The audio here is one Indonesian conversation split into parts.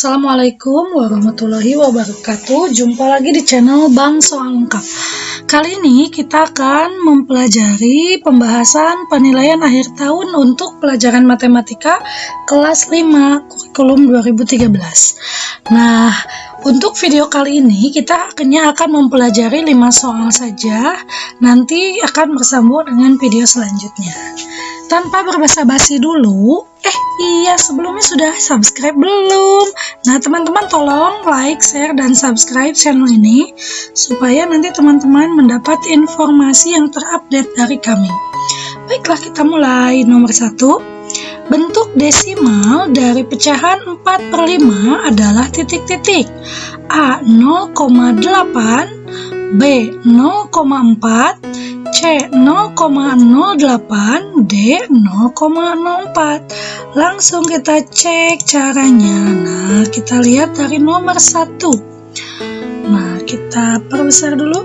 Assalamualaikum warahmatullahi wabarakatuh. Jumpa lagi di channel Bang Soal Lengkap. Kali ini kita akan mempelajari pembahasan penilaian akhir tahun untuk pelajaran matematika kelas 5 kurikulum 2013. Nah, untuk video kali ini kita hanya akan mempelajari 5 soal saja. Nanti akan bersambung dengan video selanjutnya. Tanpa berbasa-basi dulu, sebelumnya sudah subscribe belum? Nah, teman-teman tolong like, share, dan subscribe channel ini supaya nanti teman-teman mendapat informasi yang terupdate dari kami. Baiklah, kita mulai. Nomor 1, bentuk desimal dari pecahan 4/5 adalah titik-titik. A 0,8, B 0,4, C 0,08, D 0,04. Langsung kita cek caranya. Nah, kita lihat dari nomor 1. Nah, kita perbesar dulu.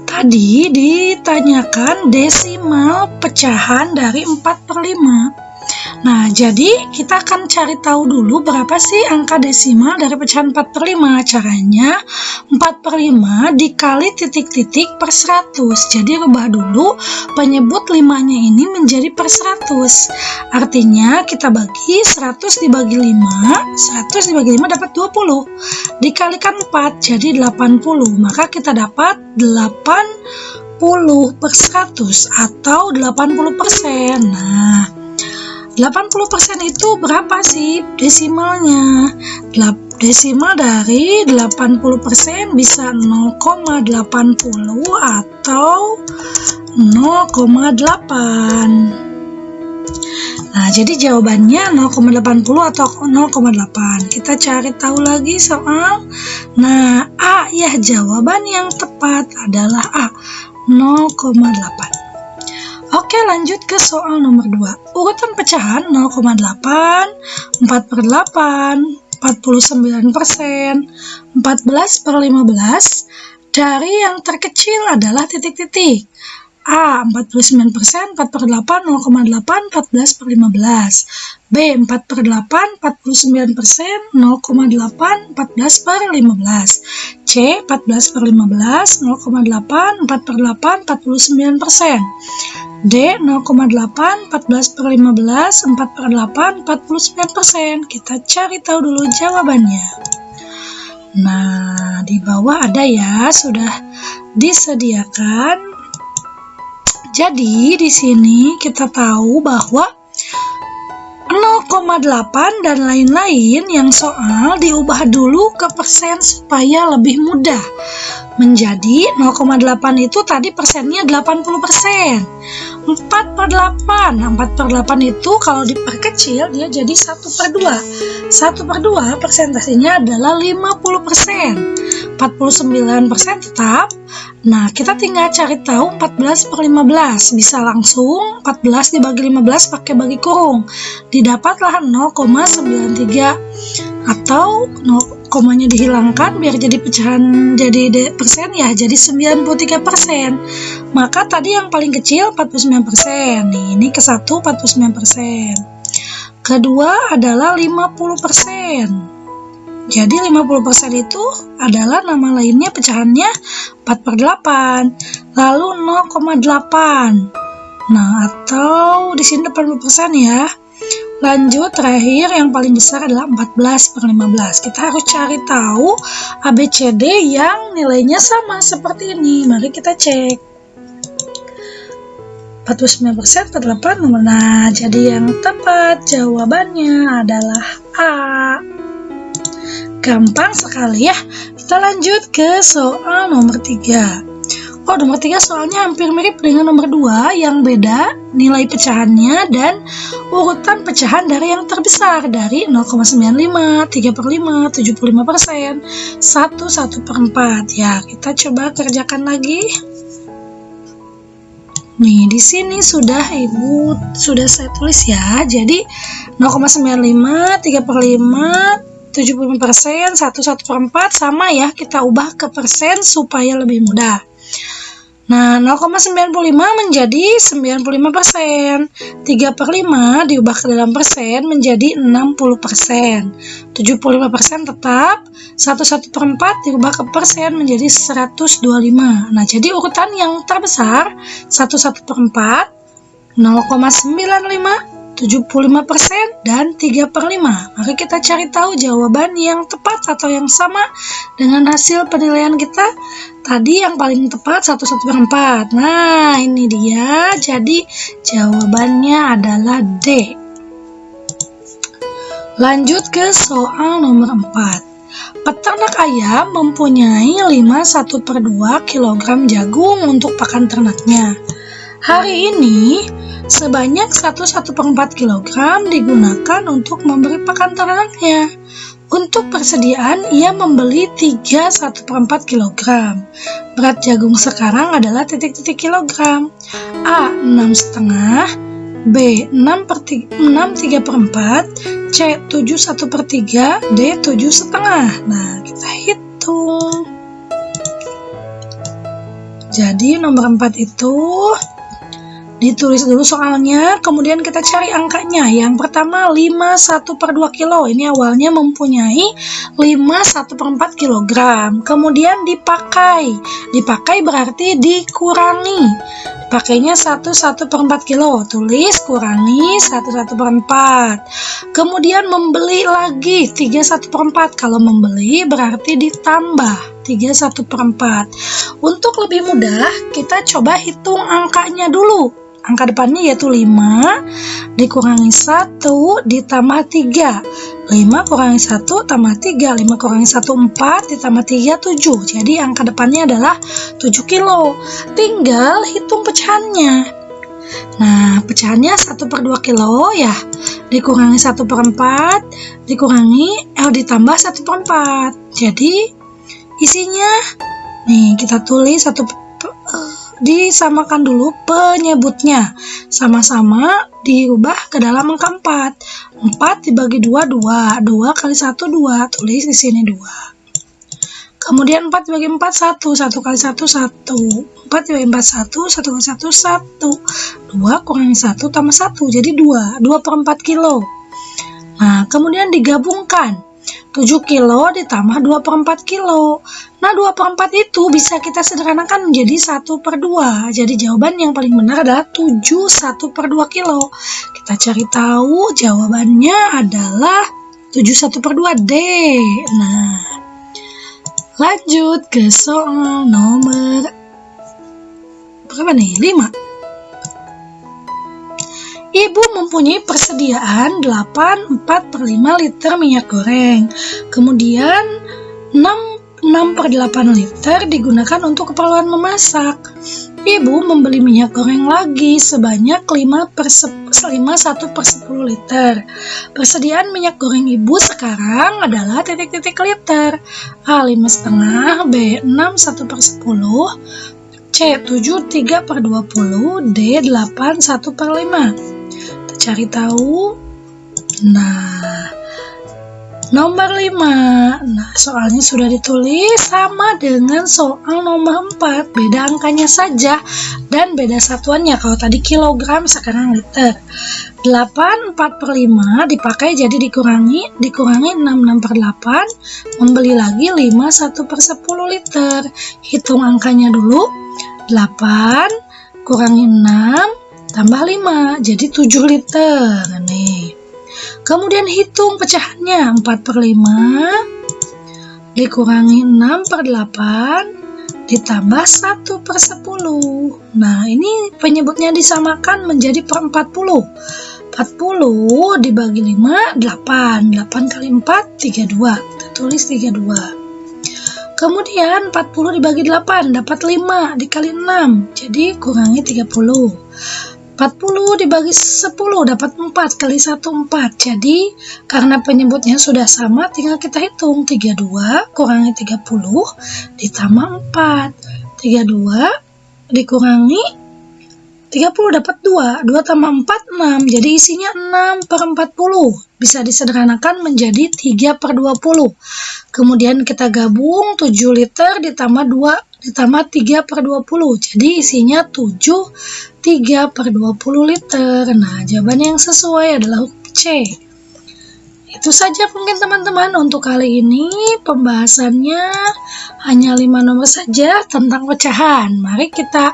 Tadi ditanyakan desimal pecahan dari 4/5. Nah, jadi kita akan cari tahu dulu berapa sih angka desimal dari pecahan 4/5. Caranya 4/5 dikali titik-titik per 100. Jadi rubah dulu penyebut 5-nya ini menjadi per 100. Artinya kita bagi 100 dibagi 5, 100 dibagi 5 dapat 20. Dikalikan 4 jadi 80. Maka kita dapat 80 per 100 atau 80%. Nah, 80% itu berapa sih desimalnya? Desimal dari 80% bisa 0,80 atau 0,8. Nah, jadi jawabannya 0,80 atau 0,8. Kita cari tahu lagi soal. Nah, A ya, jawaban yang tepat adalah A, 0,8. Oke, lanjut ke soal nomor 2. Urutan pecahan 0,8, 4/8, 49%, 14/15. Dari yang terkecil adalah titik-titik. A 49%, 4/8, 0,8, 14/15. B 4/8, 49%, 0,8, 14/15. C 14/15, 0,8, 4/8, 49%. D 0,8, 14/15, 4/8, 49%. Kita cari tahu dulu jawabannya. Nah, di bawah ada ya, sudah disediakan. Jadi di sini kita tahu bahwa 0,8 dan lain-lain yang soal diubah dulu ke persen supaya lebih mudah. Menjadi 0,8 itu tadi persennya 80%. 4/8. Nah, 4/8 itu kalau diperkecil dia jadi 1/2. 1/2 persentasenya adalah 50%. 49% tetap. Nah, kita tinggal cari tahu 14/15. Bisa langsung 14 dibagi 15 pakai bagi kurung. Didapatlah 0,93 atau komanya dihilangkan biar jadi pecahan, jadi persen ya, jadi 93%. Maka tadi yang paling kecil 49%. Nih, ini ke 1 49%. Kedua adalah 50%. Jadi 50% itu adalah nama lainnya pecahannya 4/8. Lalu 0,8. Nah, atau di sini 80% ya. Lanjut, terakhir yang paling besar adalah 14/15. Kita harus cari tahu ABCD yang nilainya sama seperti ini. Mari kita cek. 49%, 48. Nah, jadi yang tepat jawabannya adalah A. Gampang sekali ya. Kita lanjut ke soal nomor 3. Nomor 3 soalnya hampir mirip dengan nomor 2, yang beda nilai pecahannya dan urutan pecahan dari yang terbesar, dari 0,95, 3/5, 75%, 1/4. Ya, kita coba kerjakan lagi. Nih, di sini sudah saya tulis ya. Jadi 0,95, 3/5, 75%, 1/4 sama ya, kita ubah ke persen supaya lebih mudah. Nah, 0,95 menjadi 95%. 3/5 diubah ke dalam persen menjadi 60%. 75% tetap, 1/4 diubah ke persen menjadi 125. Nah, jadi urutan yang terbesar 1/4, 0,95, 75%, dan 3/5. Mari kita cari tahu jawaban yang tepat atau yang sama dengan hasil penilaian kita. Tadi yang paling tepat 1/4. Nah, ini dia. Jadi jawabannya adalah D. Lanjut ke soal nomor 4. Peternak ayam mempunyai 5/1/2 kg jagung untuk pakan ternaknya. Hari ini sebanyak 1/4 kg digunakan untuk memberi pakan ternaknya. Untuk persediaan, ia membeli 3/1/4 kg. Berat jagung sekarang adalah titik-titik kilogram. A 6,5, B 6/3/4, C 7/1/3, D 7,5. Nah, kita hitung. Jadi nomor 4 itu ditulis dulu soalnya, kemudian kita cari angkanya. Yang pertama 5/1/2 kilo. Ini awalnya mempunyai 5/1/4 kilogram. Kemudian dipakai. Dipakai berarti dikurangi. Pakainya 1/1/4 kilo. Tulis kurangi 1/1/4. Kemudian membeli lagi 3/1/4. Kalau membeli berarti ditambah 3/1/4. Untuk lebih mudah, kita coba hitung angkanya dulu. Angka depannya yaitu 5 dikurangi 1 ditambah 3. 5 kurangi 1 tambah 3. 5 kurangi 1, 4 ditambah 3, 7. Jadi angka depannya adalah 7 kilo. Tinggal hitung pecahannya. Nah, pecahannya 1/2 kilo ya. Dikurangi 1/4 ditambah 1/4. Jadi isinya nih kita tulis disamakan dulu penyebutnya. Sama-sama diubah ke dalam angka 4. 4 dibagi 2, 2. 2 kali 1, 2. Tulis di sini 2. Kemudian 4 dibagi 4, 1. 1 kali 1, 1. 4 dibagi 4, 1. 1 kali 1, 1. 2 kurangi 1 tambah 1. Jadi 2. 2/4 kilo. Nah, kemudian digabungkan. 7 kilo ditambah 2/4 kilo. Nah, 2/4 itu bisa kita sederhanakan menjadi 1/2. Jadi jawaban yang paling benar adalah 7/1/2 kilo. Kita cari tahu jawabannya adalah 7/1/2 D. Nah, lanjut ke soal nomor berapa nih? 5. Ibu mempunyai persediaan 8/4/5 liter minyak goreng. Kemudian 6/8 liter digunakan untuk keperluan memasak. Ibu membeli minyak goreng lagi sebanyak 5/1/10 liter. Persediaan minyak goreng ibu sekarang adalah titik-titik liter. A 5,5, B 6/1/10, C 7/3/20, D 8/1/5. Kita cari tahu. Nah, nomor 5. Nah, soalnya sudah ditulis sama dengan soal nomor 4. Beda angkanya saja dan beda satuannya. Kalau tadi kilogram, sekarang liter. 8/4/5 dipakai jadi dikurangi 6/8. Membeli lagi 5/1/10 liter. Hitung angkanya dulu. 8 kurangi 6 tambah 5, jadi 7 liter nih. Kemudian hitung pecahannya. 4/5 dikurangi 6/8 ditambah 1/10. Nah, ini penyebutnya disamakan menjadi 40. 40 dibagi 5, 8. 8 kali 4, 32. Kita tulis 32. Kemudian 40 dibagi 8 dapat 5 dikali 6, jadi kurangi 30. 40 dibagi 10 dapat 4 kali 1, 4. Jadi karena penyebutnya sudah sama, tinggal kita hitung. 32 kurangi 30 ditambah 4. 32 dikurangi 30 dapat 2. 2 tambah 4, 6. Jadi isinya 6/40. Bisa disederhanakan menjadi 3/20. Kemudian kita gabung 7 liter ditambah 2 ditambah 3/20. Jadi isinya 7 3/20 liter. Nah, jawaban yang sesuai adalah huruf C. Itu saja mungkin teman-teman untuk kali ini pembahasannya hanya 5 nomor saja tentang pecahan. Mari kita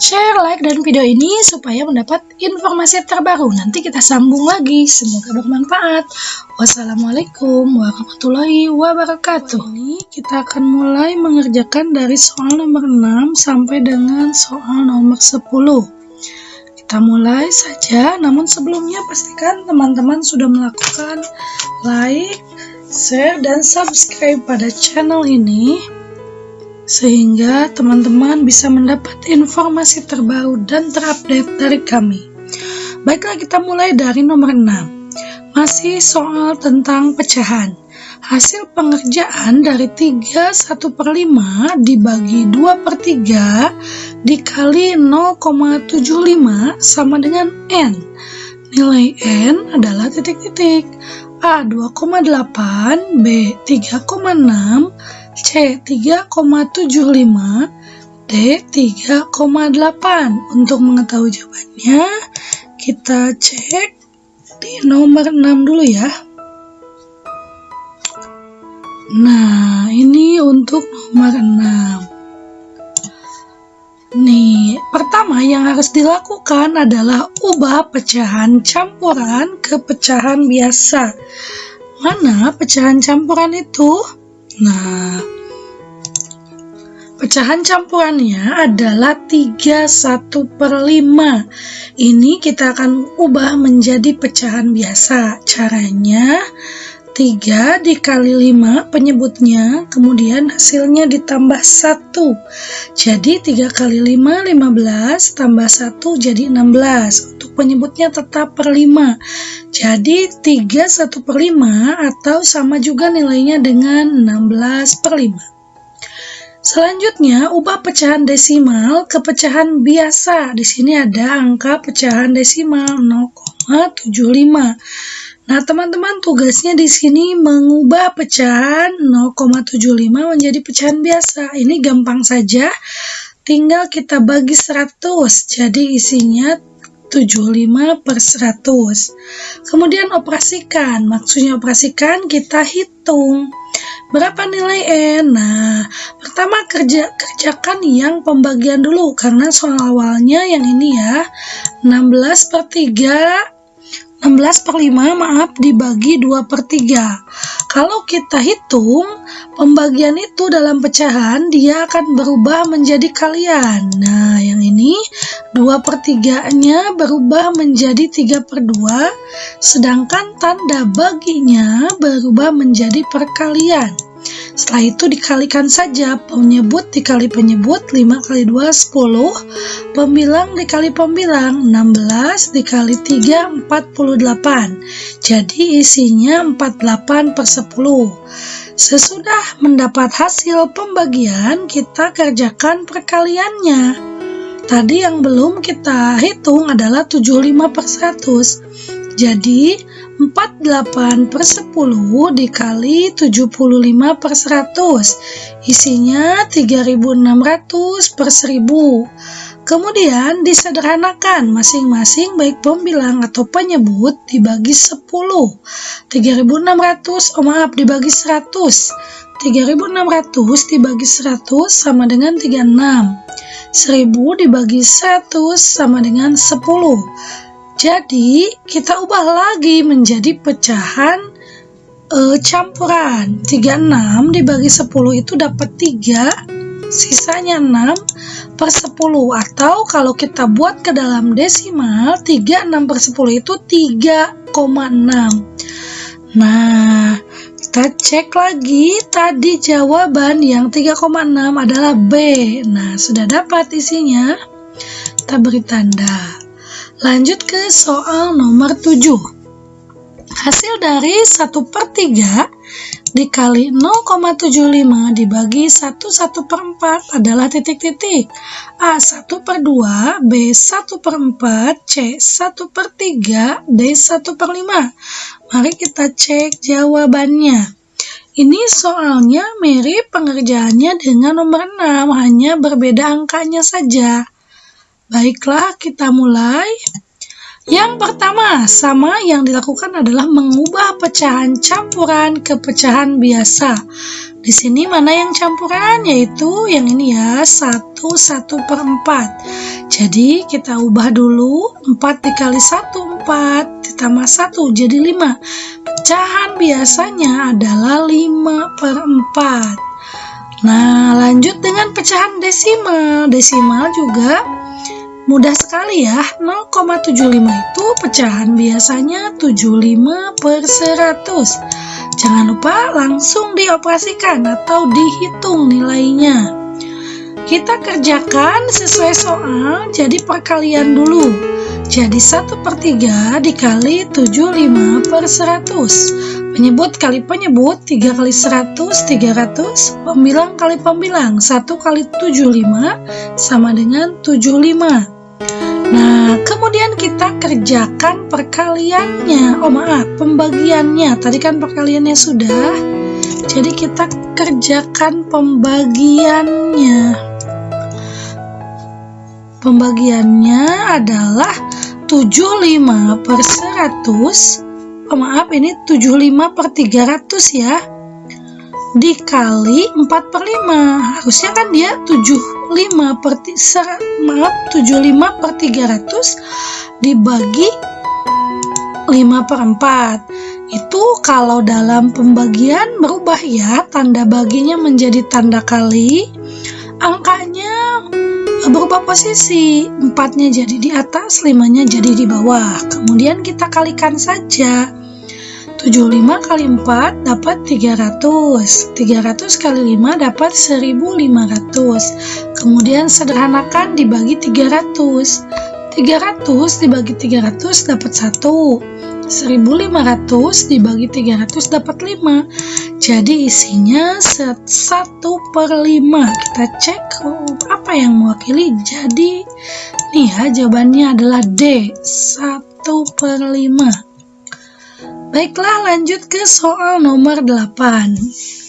share, like, dan video ini supaya mendapat informasi terbaru. Nanti kita sambung lagi. Semoga bermanfaat. Wassalamualaikum warahmatullahi wabarakatuh. Ini kita akan mulai mengerjakan dari soal nomor 6 sampai dengan soal nomor 10. Kita mulai saja, namun sebelumnya pastikan teman-teman sudah melakukan like, share, dan subscribe pada channel ini sehingga teman-teman bisa mendapat informasi terbaru dan terupdate dari kami. Baiklah, kita mulai dari nomor 6. Masih soal tentang pecahan. Hasil pengerjaan dari 3/1/5 dibagi 2/3 dikali 0,75 sama dengan N. Nilai N adalah titik-titik. A 2,8, B 3,6, C 3,75, D 3,8. Untuk mengetahui jawabannya, kita cek di nomor 6 dulu ya. Nah, ini untuk nomor 6. Nih, pertama yang harus dilakukan adalah ubah pecahan campuran ke pecahan biasa. Mana pecahan campuran itu? Nah, pecahan campurannya adalah 3/1/5. Ini kita akan ubah menjadi pecahan biasa. Caranya 3 dikali 5 penyebutnya, kemudian hasilnya ditambah 1. Jadi 3 kali 5, 15, tambah 1 jadi 16. Untuk penyebutnya tetap per 5. Jadi 3/1/5 atau sama juga nilainya dengan 16/5. Selanjutnya, ubah pecahan desimal ke pecahan biasa. Di sini ada angka pecahan desimal 0,75. Nah, teman-teman, tugasnya di sini mengubah pecahan 0,75 menjadi pecahan biasa. Ini gampang saja, tinggal kita bagi 100. Jadi isinya 75/100. Kemudian operasikan. Maksudnya operasikan, kita hitung berapa nilai N. Nah, pertama kerjakan yang pembagian dulu karena soal awalnya yang ini ya, 16/5 dibagi 2/3. Kalau kita hitung pembagian itu dalam pecahan, dia akan berubah menjadi kalian. Nah, yang ini 2/3-nya berubah menjadi 3/2, sedangkan tanda baginya berubah menjadi perkalian. Setelah itu dikalikan saja, penyebut dikali penyebut, 5 kali 2, 10, pembilang dikali pembilang, 16 dikali 3, 48. Jadi isinya 48/10. Sesudah mendapat hasil pembagian, kita kerjakan perkaliannya. Tadi yang belum kita hitung adalah 75/100. Jadi 48/10 dikali 75/100. Isinya 3600/1000. Kemudian disederhanakan masing-masing baik pembilang atau penyebut dibagi 10. 3600 dibagi 100. 3600 dibagi 100 sama dengan 36. 1000 dibagi 100 sama dengan 10. Jadi kita ubah lagi menjadi pecahan campuran. 36 dibagi 10 itu dapat 3, sisanya 6/10. Atau kalau kita buat ke dalam desimal, 36/10 itu 3,6. Nah, kita cek lagi, tadi jawaban yang 3,6 adalah B. Nah, sudah dapat isinya, kita beri tanda. Lanjut ke soal nomor 7. Hasil dari 1/3 dikali 0,75 dibagi 1/4 adalah titik-titik. A 1/2, B 1/4, C 1/3, D 1/5. Mari kita cek jawabannya. Ini soalnya mirip pengerjaannya dengan nomor 6, hanya berbeda angkanya saja. Baiklah, kita mulai. Yang pertama, sama yang dilakukan adalah mengubah pecahan campuran ke pecahan biasa. Di sini mana yang campuran? Yaitu yang ini ya, 1/4. Jadi kita ubah dulu, 4 dikali 1, 4, ditambah 1 jadi 5. Pecahan biasanya adalah 5/4. Nah, lanjut dengan pecahan desimal. Desimal juga mudah sekali ya, 0,75 itu pecahan biasanya 75/100. Jangan lupa langsung dioperasikan atau dihitung nilainya. Kita kerjakan sesuai soal, jadi perkalian dulu. Jadi 1/3 dikali 75/100. Penyebut kali penyebut, 3 kali 100, 300, pembilang kali pembilang, 1 kali 75 sama dengan 75. Nah, kemudian kita kerjakan perkaliannya. Pembagiannya. Tadi kan perkaliannya sudah. Jadi kita kerjakan pembagiannya. Pembagiannya adalah 75/100. Ini 75/300 ya. Dikali 4/5. Harusnya kan dia 75/300 dibagi 5/4. Itu kalau dalam pembagian berubah ya, tanda baginya menjadi tanda kali, angkanya berubah posisi, 4-nya jadi di atas, 5-nya jadi di bawah. Kemudian kita kalikan saja. 75 kali 4 dapat 300. 300 kali 5 dapat 1500. Kemudian sederhanakan dibagi 300. 300 dibagi 300 dapat 1. 1500 dibagi 300 dapat 5. Jadi isinya 1/5. Kita cek apa yang mewakili. Jadi nih ya, jawabannya adalah D, 1/5. Baiklah, lanjut ke soal nomor 8.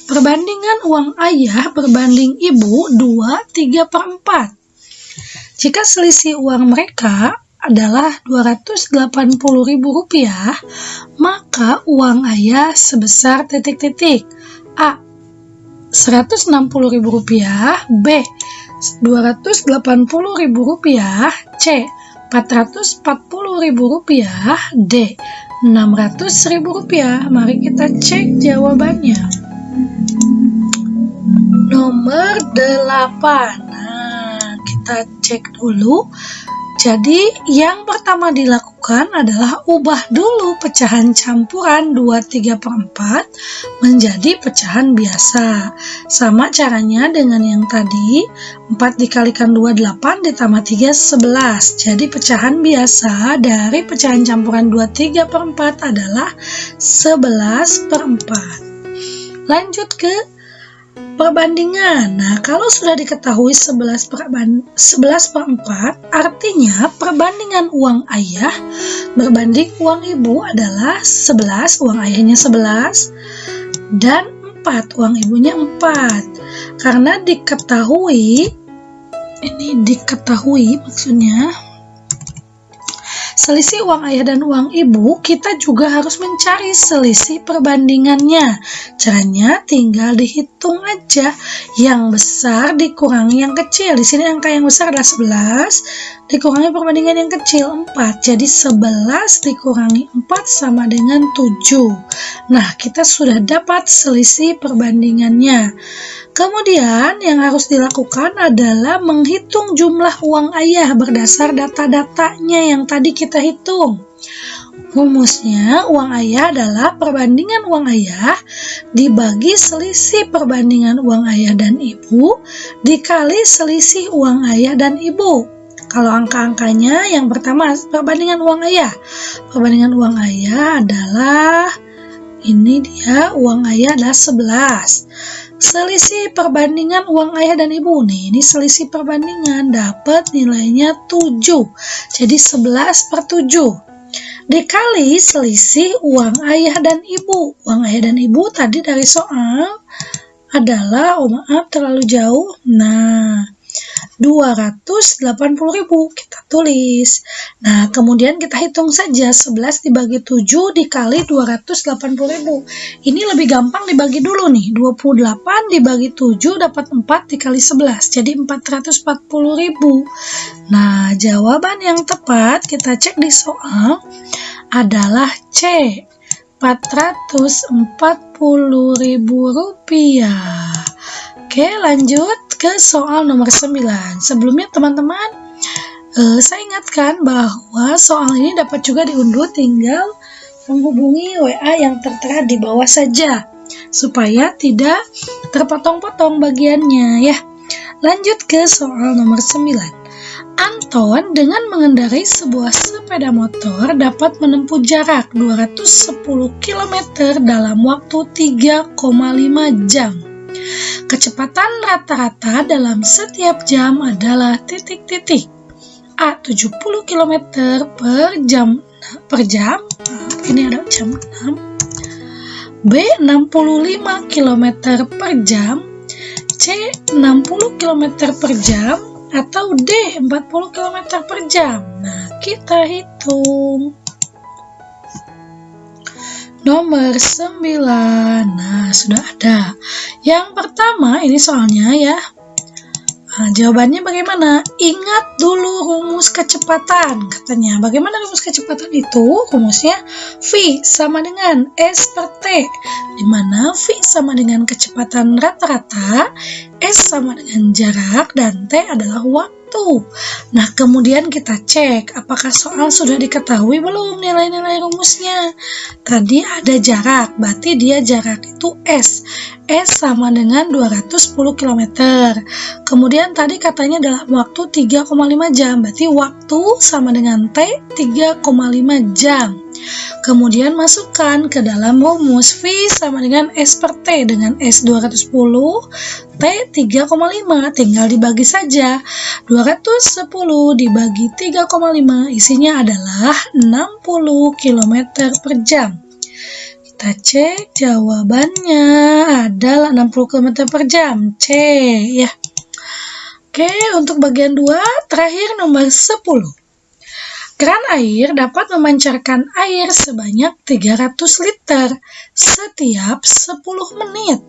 Perbandingan uang ayah berbanding ibu 2/3/4. Jika selisih uang mereka adalah Rp280.000, maka uang ayah sebesar titik-titik. A. Rp160.000, B. Rp280.000, C. Rp440.000, D. Rp600.000. Mari kita cek jawabannya. Nomor 8. Nah, kita cek dulu. Jadi yang pertama dilakukan adalah ubah dulu pecahan campuran 2/3/4 menjadi pecahan biasa. Sama caranya dengan yang tadi, 4 dikalikan 2, 8, ditambah 3, 11. Jadi pecahan biasa dari pecahan campuran 2/3/4 adalah 11/4. Lanjut ke perbandingan. Nah, kalau sudah diketahui 11/4, artinya perbandingan uang ayah berbanding uang ibu adalah 11, uang ayahnya 11, dan 4, uang ibunya 4. Karena diketahui, maksudnya, selisih uang ayah dan uang ibu, kita juga harus mencari selisih perbandingannya. Caranya tinggal dihitung aja. Yang besar dikurangi yang kecil. Di sini angka yang besar adalah 11, dikurangi perbandingan yang kecil 4. Jadi 11 dikurangi 4 sama dengan 7. Nah, kita sudah dapat selisih perbandingannya. Kemudian yang harus dilakukan adalah menghitung jumlah uang ayah berdasar data-datanya yang tadi kita hitung. Rumusnya, uang ayah adalah perbandingan uang ayah dibagi selisih perbandingan uang ayah dan ibu dikali selisih uang ayah dan ibu. Kalau angka-angkanya, yang pertama perbandingan uang ayah. Perbandingan uang ayah adalah, ini dia, uang ayah adalah 11. Selisih perbandingan uang ayah dan ibu nih, ini selisih perbandingan, dapat nilainya 7. Jadi 11/7. dikali selisih uang ayah dan ibu. Uang ayah dan ibu tadi dari soal adalah, oh maaf terlalu jauh, nah 280.000 kita tulis. Nah, kemudian kita hitung saja 11 dibagi 7 dikali 280.000. Ini lebih gampang dibagi dulu nih. 28 dibagi 7 dapat 4 dikali 11. Jadi 440.000. Nah, jawaban yang tepat kita cek di soal adalah C. 440.000 rupiah. Oke, lanjut ke soal nomor 9. Sebelumnya teman-teman, saya ingatkan bahwa soal ini dapat juga diunduh, tinggal menghubungi WA yang tertera di bawah saja, supaya tidak terpotong-potong bagiannya ya. Lanjut ke soal nomor 9. Anton dengan mengendarai sebuah sepeda motor dapat menempuh jarak 210 km dalam waktu 3,5 jam. Kecepatan rata-rata dalam setiap jam adalah titik-titik. A. 70 km per jam. Ini ada jam 6. B. 65 km per jam. C. 60 km per jam. Atau D. 40 km per jam. Nah, kita hitung. Nomor 9. Nah, sudah ada. Yang pertama, ini soalnya ya. Nah, jawabannya bagaimana? Ingat dulu rumus kecepatan, katanya. Bagaimana rumus kecepatan itu? Rumusnya V sama dengan S per T, di mana V sama dengan kecepatan rata-rata, S sama dengan jarak, dan T adalah waktu. Nah, kemudian kita cek apakah soal sudah diketahui belum nilai-nilai rumusnya. Tadi ada jarak, berarti dia jarak itu S. S sama dengan 210 km. Kemudian tadi katanya dalam waktu 3,5 jam, berarti waktu sama dengan T 3,5 jam. Kemudian masukkan ke dalam rumus V sama dengan S per T, dengan S 210, T 3,5, tinggal dibagi saja. 210 dibagi 3,5 isinya adalah 60 km per jam. Kita cek jawabannya adalah 60 km per jam, C ya. Oke, untuk bagian 2 terakhir nomor 10. Keran air dapat memancarkan air sebanyak 300 liter setiap 10 menit.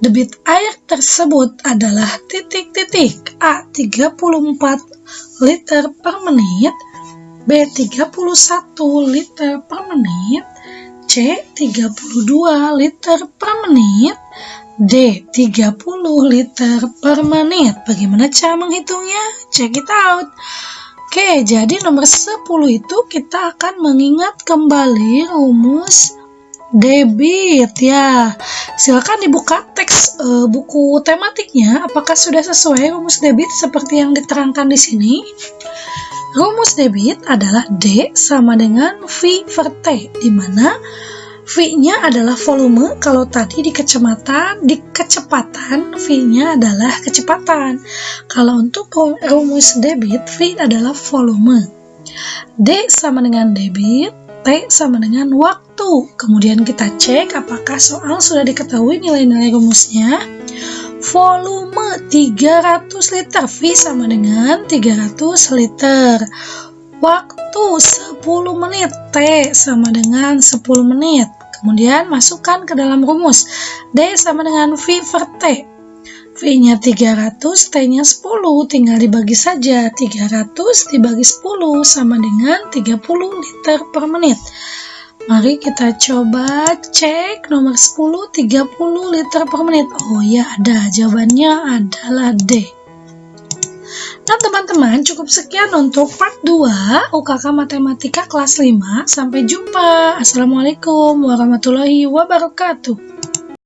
Debit air tersebut adalah titik-titik. A. 34 liter per menit, B. 31 liter per menit, C. 32 liter per menit, D. 30 liter per menit. Bagaimana cara menghitungnya? Check it out. Oke, jadi nomor 10 itu kita akan mengingat kembali rumus debit ya. Silakan dibuka teks buku tematiknya, apakah sudah sesuai rumus debit seperti yang diterangkan di sini. Rumus debit adalah D sama dengan V per T, di mana V-nya adalah volume, kalau tadi di kecepatan V-nya adalah kecepatan. Kalau untuk rumus debit, V adalah volume. D sama dengan debit, T sama dengan waktu. Kemudian kita cek apakah soal sudah diketahui nilai-nilai rumusnya. Volume 300 liter, V sama dengan 300 liter. Waktu 10 menit, T sama dengan 10 menit. Kemudian masukkan ke dalam rumus. D sama dengan V per T. V-nya 300, T-nya 10. Tinggal dibagi saja. 300 dibagi 10 sama dengan 30 liter per menit. Mari kita coba cek nomor 10, 30 liter per menit. Oh ya, ada. Jawabannya adalah D. Nah teman-teman, cukup sekian untuk part 2 UKK Matematika kelas 5. Sampai jumpa. Assalamualaikum warahmatullahi wabarakatuh.